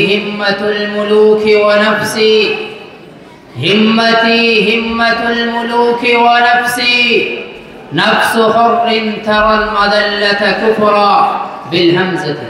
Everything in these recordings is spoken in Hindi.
हिम्मतुल मुलूक व नफ्सी, हिम्मती हिम्मतुल मुलूक व नफ्सी, नफ्स हुर्रिन तरल मदल्लत कुफ्रा बिल हमज़ति।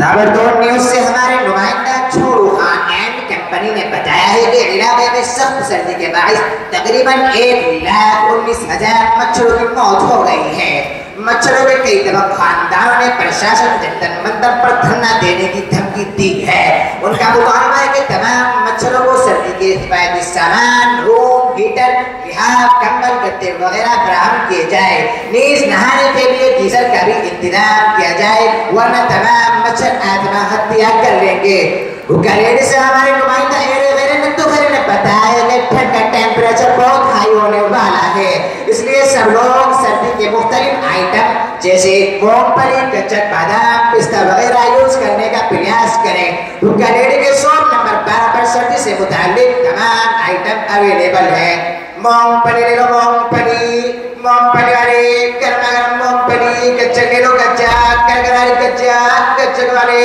ताबड़तोड़ न्यूज़ से हमारे नुमाइंदा छोड़ू खान एंड कंपनी ने बताया है कि इलाके में सख्त सर्दी के बायस तकरीबन 1,19,000 मच्छरों की मौत हो गई है। मच्छरों के कई दफा खानदानों ने प्रशासन जंतर मंतर पर धरना देने की धमकी दी है। उनका मुतालबा है कि तमाम मच्छरों को सर्दी के हिफाजती सामान, रूम हीटर, लिहाफ, कंबल, गद्दे वगैरह फराहम किए जाए। नीज नहाने के लिए गीजर का भी इंतजाम किया जाए, वरना तमाम मच्छर आत्महत्या कर लेंगे। हुक्कारेडी से हमारे नुमाइंदा ने बताया कि ठंड का टेम्परेचर बहुत हाई होने वाला है, इसलिए सब लोग सर्दी के मुख्तलिफ आइटम जैसे मूंगफली, कच्चा बादाम, पिस्ता वगैरह यूज करने का प्रयास करें। हुक्कारेडी के शॉप नंबर 12 पर सर्दी से मुताल्लिक तमाम आइटम अवेलेबल है। मूंगफली ले लो, मूंगफली, मूंगफली वाले गर्मा गर्म मूंगफली, कच्चा ले लो, कच्चा, करकरा कच्चा, कच्चे वाले